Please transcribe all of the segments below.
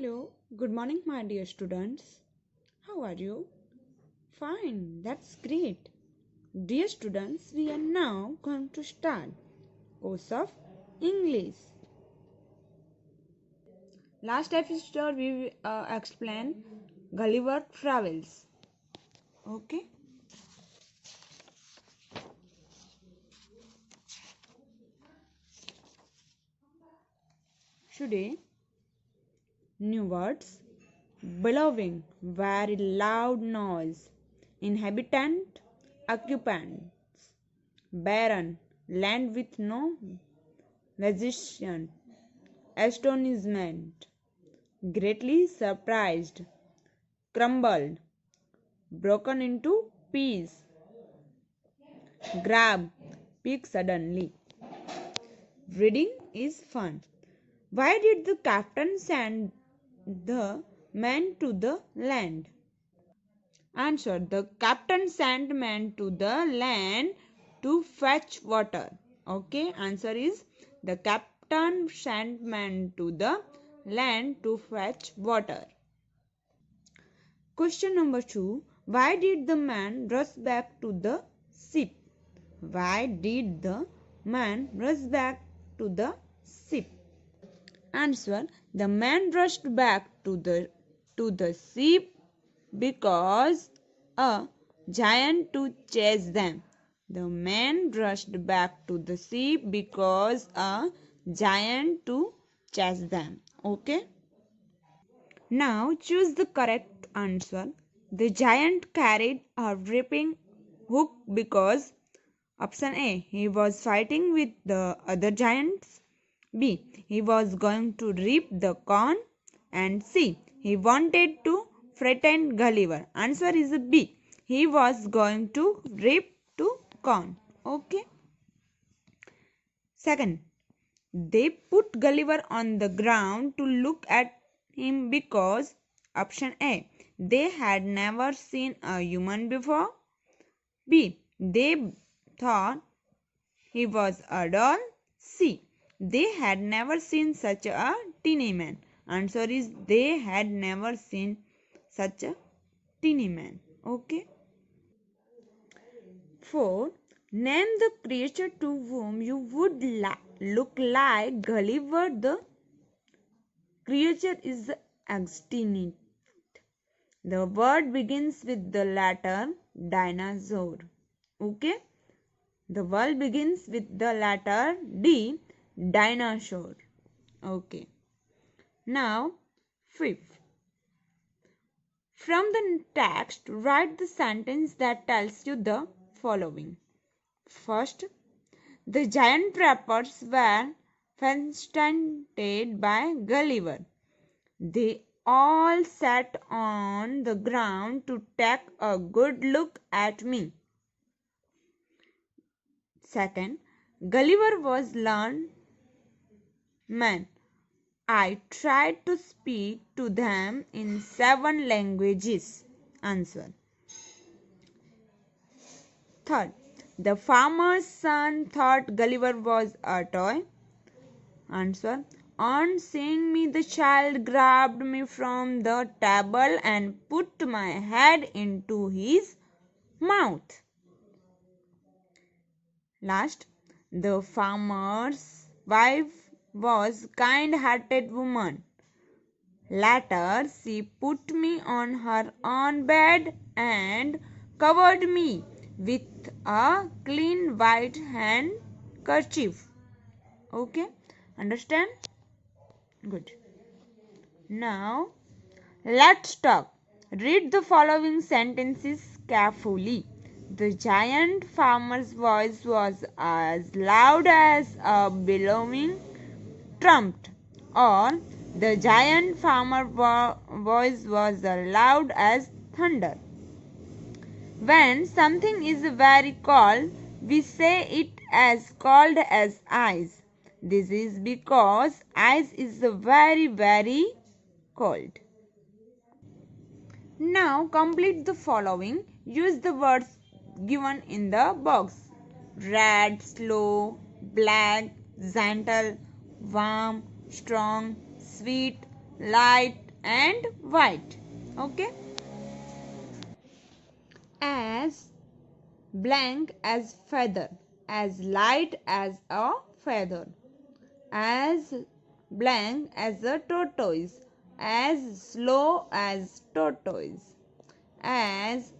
Hello, good morning, my dear students. How are you? Fine, that's great. Dear students, we are now going to start course of English. Last episode we explained Gulliver Travels. Okay. Today, new words. Bellowing, very loud noise. Inhabitant, occupants. Barren, land with no vegetation. Astonishment, greatly surprised. Crumbled, broken into pieces. Grab, pick suddenly. Reading is fun. Why did the captain send the men to the land? Answer. The captain sent men to the land to fetch water. Okay. Answer is the captain sent men to the land to fetch water. Question number 2. Why did the man rush back to the ship? Why did the man rush back to the ship? Answer. The man rushed back to the ship because a giant to chase them. The man rushed back to the ship because a giant to chase them. Okay. Now choose the correct answer. The giant carried a ripping hook because option A, he was fighting with the other giants. B, he was going to rip the corn. And C, he wanted to frighten Gulliver. Answer is B, he was going to rip to corn. Okay. Second, they put Gulliver on the ground to look at him because option A, they had never seen a human before. B, they thought he was a doll. C, they had never seen such a teeny man. Answer is they had never seen such a teeny man. Okay. 4. Name the creature to whom you would look like Gulliver. The creature is extinct. The word begins with the letter dinosaur. Okay. The word begins with the letter D, dinosaur. Okay. Now, fifth. From the text, write the sentence that tells you the following. First, the giant trappers were fascinated by Gulliver. They all sat on the ground to take a good look at me. Second, Gulliver was learned man. I tried to speak to them in 7 languages. Answer. Third, the farmer's son thought Gulliver was a toy. Answer. On seeing me, the child grabbed me from the table and put my head into his mouth. Last, the farmer's wife was a kind-hearted woman. Later, she put me on her own bed and covered me with a clean white handkerchief. Okay, understand? Good. Now, let's talk. Read the following sentences carefully. The giant farmer's voice was as loud as a bellowing trumpet, or the giant farmer voice was as loud as thunder. When something is very cold, we say it as cold as ice. This is because ice is very cold. Now complete the following. Use the words given in the box. Red, slow, black, gentle, warm, strong, sweet, light, and white. Okay. As blank as feather, as light as a feather, as blank as a tortoise, as slow as tortoise, as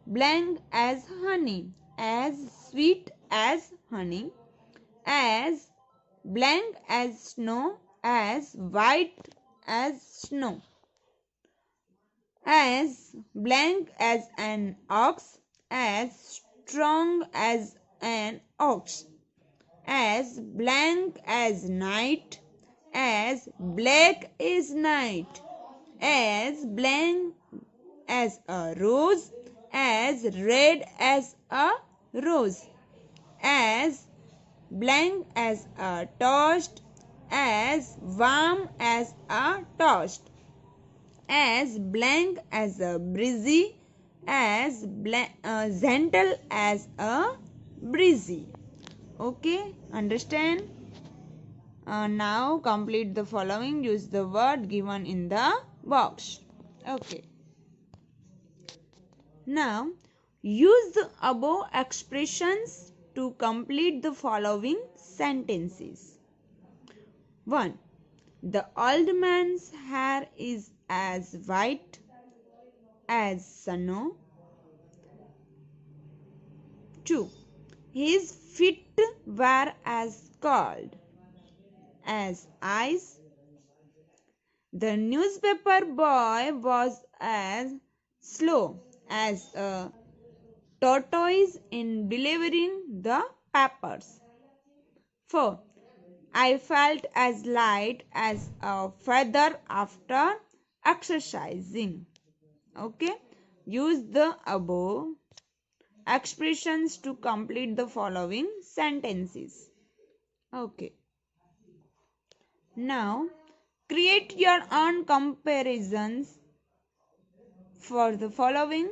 blank as honey, as sweet as honey, as blank as snow, as white as snow, as blank as an ox, as strong as an ox, as blank as night, as black as night, as blank as a rose, as red as a rose, as blank as a toast, as warm as a toast, as blank as a breezy, as gentle as a breezy. Okay, understand? Now complete the following. Use the word given in the box. Okay. Now use the above expressions to complete the following sentences. 1. The old man's hair is as white as snow. 2. His feet were as cold as ice. The newspaper boy was as slow as a tortoise in delivering the papers. 4. I felt as light as a feather after exercising. Okay. Use the above expressions to complete the following sentences. Okay. Now, create your own comparisons for the following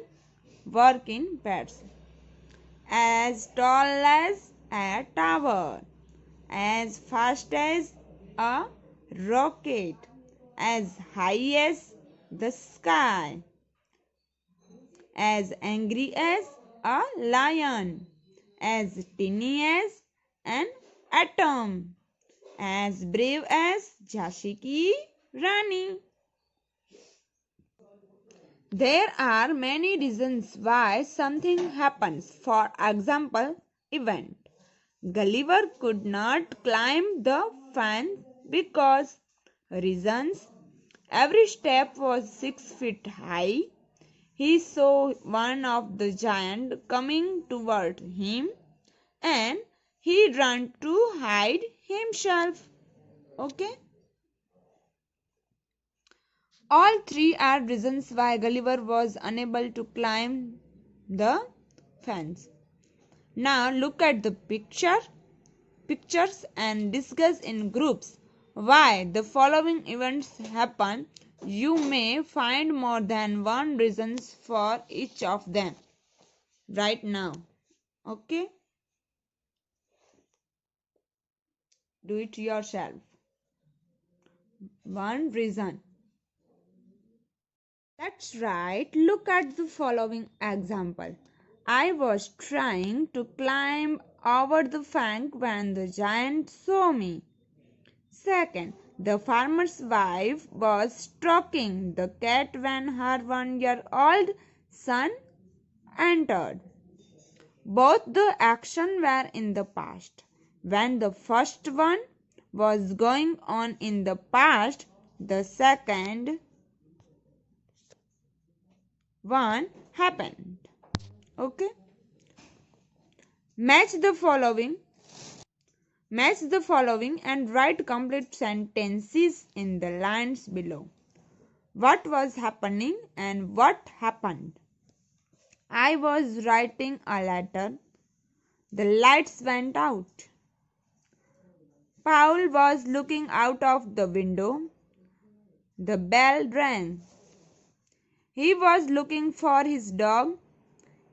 work in pairs. As tall as a tower, as fast as a rocket, as high as the sky, as angry as a lion, as tiny as an atom, as brave as Jhansi Ki Rani. There are many reasons why something happens. For example, event. Gulliver could not climb the fence because reasons. Every step was 6 feet high. He saw one of the giants coming toward him and he ran to hide himself. Okay. All three are reasons why Gulliver was unable to climb the fence. Now look at the pictures and discuss in groups why the following events happen. You may find more than one reasons for each of them right now. Okay? Do it yourself. One reason. That's right. Look at the following example. I was trying to climb over the fence when the giant saw me. Second, the farmer's wife was stroking the cat when her 1-year-old son entered. Both the actions were in the past. When the first one was going on in the past, the second one happened. Okay? Match the following and write complete sentences in the lines below. What was happening and what happened? I was writing a letter. The lights went out. Paul was looking out of the window. The bell rang. He was looking for his dog.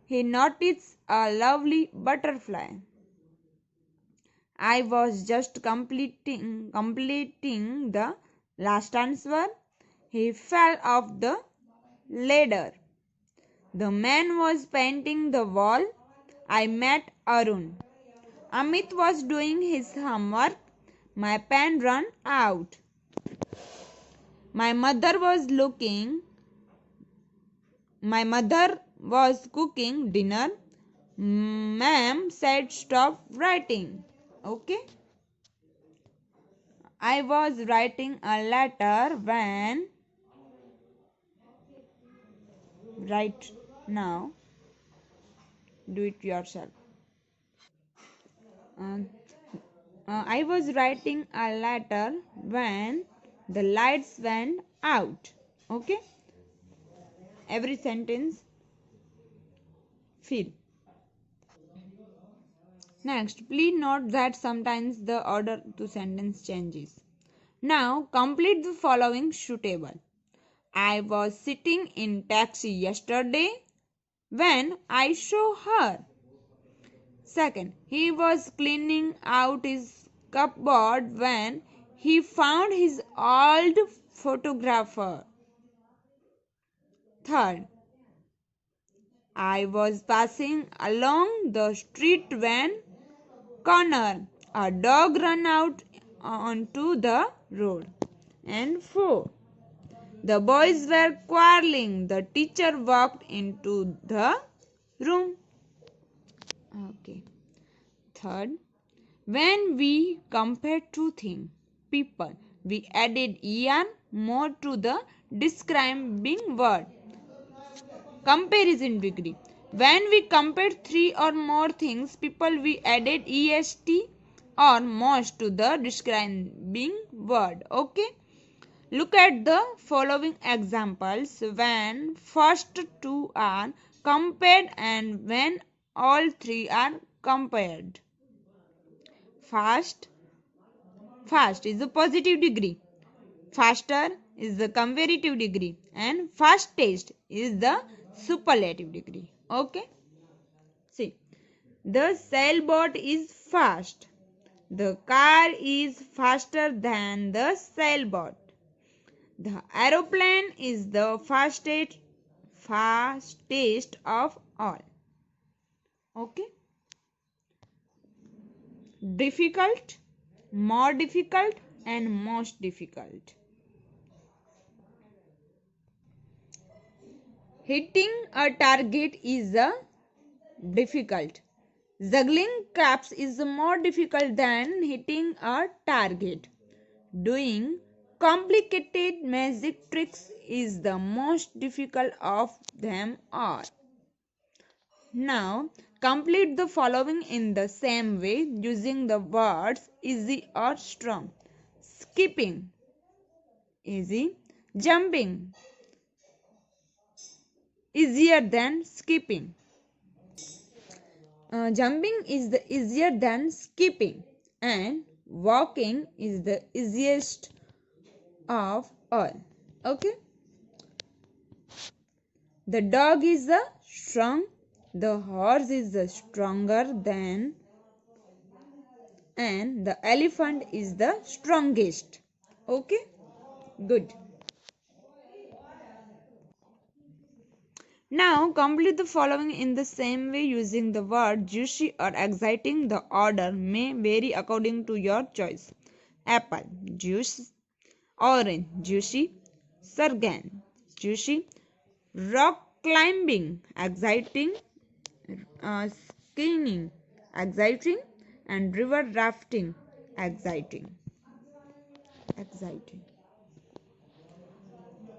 He noticed a lovely butterfly. I was just completing the last answer. He fell off the ladder. The man was painting the wall. I met Arun. Amit was doing his homework. My pen ran out. My mother was cooking dinner. Ma'am said stop writing. Okay. I was writing a letter when. Right now. Do it yourself. Uh, I was writing a letter when the lights went out. Okay. Every sentence fill. Next, please note that sometimes the order to sentence changes. Now, complete the following suitable. I was sitting in taxi yesterday when I saw her. Second, he was cleaning out his cupboard when he found his old photographer. Third, I was passing along the street when corner a dog ran out onto the road. And 4. The boys were quarreling. The teacher walked into the room. Okay. Third, when we compare two things, people, we added er more to the describing word. Comparison degree. When we compare three or more things, people, we added est or most to the describing word. Okay. Look at the following examples when first two are compared and when all three are compared. Fast is the positive degree. Faster is the comparative degree and fastest is the superlative degree. Okay. See, the sailboat is fast. The car is faster than the sailboat. The aeroplane is the fastest of all. Okay. Difficult, more difficult and most difficult. Hitting a target is difficult. Juggling crabs is more difficult than hitting a target. Doing complicated magic tricks is the most difficult of them all. Now, complete the following in the same way using the words easy or strong. Skipping, easy. Jumping, easier than skipping. Jumping is the easier than skipping and walking is the easiest of all. Okay. The dog is the strong, the horse is the stronger than, and the elephant is the strongest. Okay. Good. Now complete the following in the same way using the word juicy or exciting. The order may vary according to your choice. Apple, juice. Orange, juicy. Sargan, juicy. Rock climbing, exciting. Skiing, exciting. And river rafting, exciting.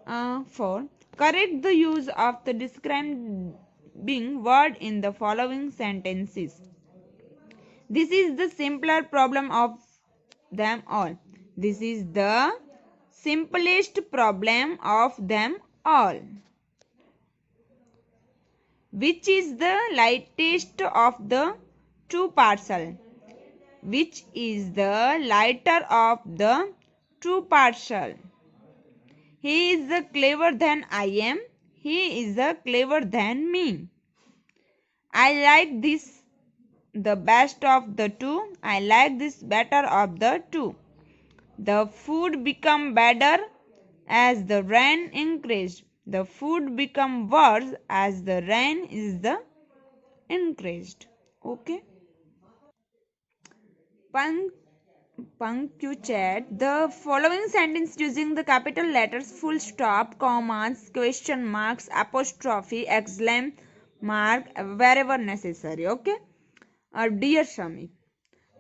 4. Correct the use of the describing word in the following sentences. This is the simpler problem of them all. This is the simplest problem of them all. Which is the lightest of the two parcels? Which is the lighter of the two parcels? He is clever than I am. He is clever than me. I like this the best of the two. I like this better of the two. The food become better as the rain increased. The food became worse as the rain is the increased. Okay. Pun- Punctuate the following sentence using the capital letters, full stop, commas, question marks, apostrophe, exclamation mark wherever necessary. Okay. Dear Shami,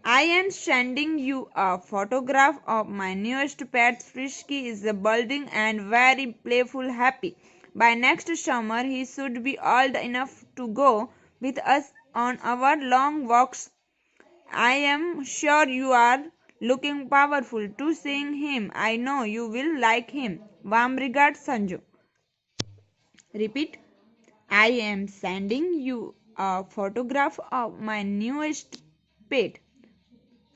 I am sending you a photograph of my newest pet. Frisky is budding and very playful, happy. By next summer, he should be old enough to go with us on our long walks. I am sure you are looking powerful to seeing him. I know you will like him. Warm regards, Sanju. Repeat. I am sending you a photograph of my newest pet.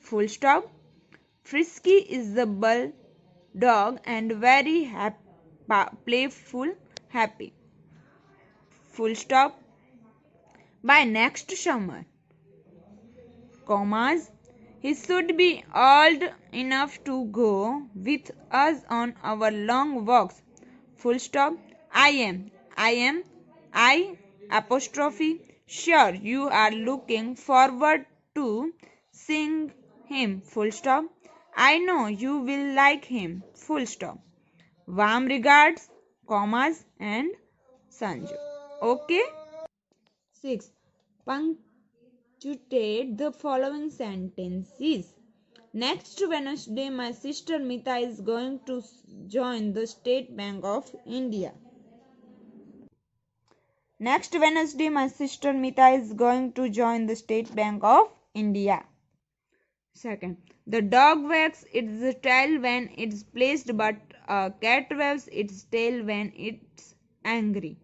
Full stop. Frisky is the bulldog and very playful, happy. Full stop. By next summer, commas, he should be old enough to go with us on our long walks. Full stop. I apostrophe, sure you are looking forward to seeing him. Full stop. I know you will like him. Full stop. Warm regards, commas and Sanju. Okay. 6. Punctuate the following sentences. Next Wednesday, my sister Mita is going to join the State Bank of India. Next Wednesday, my sister Mita is going to join the State Bank of India. Second, the dog wags its tail when it's pleased, but a cat wags its tail when it's angry.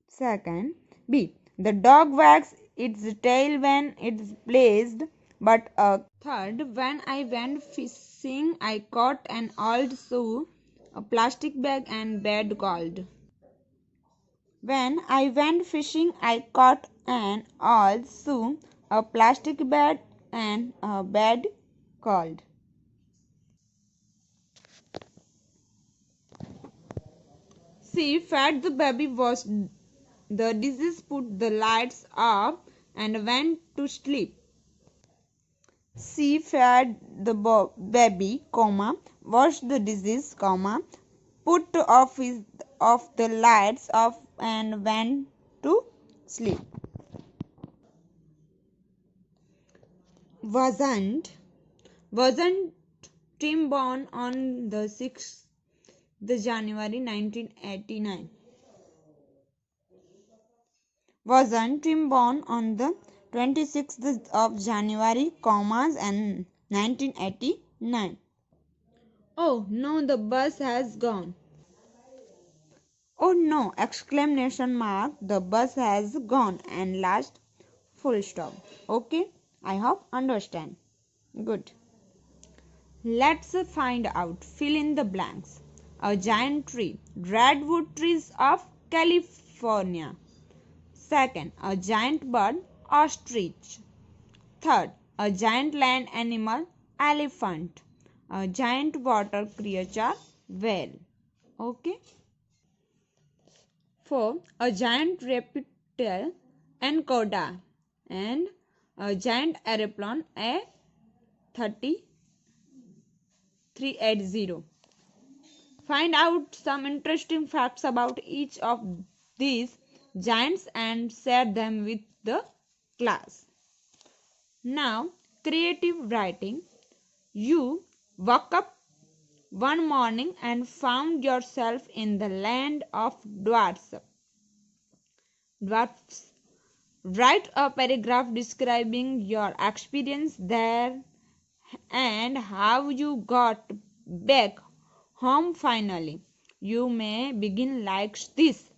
Second, B. The dog wags its tail when it's pleased, but a third, when I went fishing, I caught an old shoe, a plastic bag, and bed cold. When I went fishing, I caught an old shoe, a plastic bag, and a bed cold. She fed the baby, washed the dishes, put the lights off, and went to sleep. She fed the baby, washed the dishes, put off the lights off, and went to sleep. Wasn't Tim born on the 6th the January 1989? Wasn't Tim born on the 26th of January, and 1989? Oh no, the bus has gone. Oh no! Exclamation mark. The bus has gone and last full stop. Okay? I hope understand. Good. Let's find out. Fill in the blanks. A giant tree. Redwood trees of California. Second, a giant bird. Ostrich. Third, a giant land animal. Elephant. A giant water creature. Whale. Okay? 4. A giant reptile. Anaconda. And a giant aeroplane. A380. Find out some interesting facts about each of these giants and share them with the class. Now, creative writing. You woke up one morning and found yourself in the land of dwarfs. Write a paragraph describing your experience there and how you got back home finally. You may begin like this.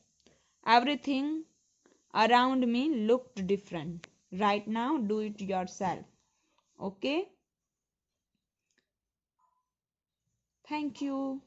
Everything around me looked different. Right now, do it yourself. Okay? Thank you.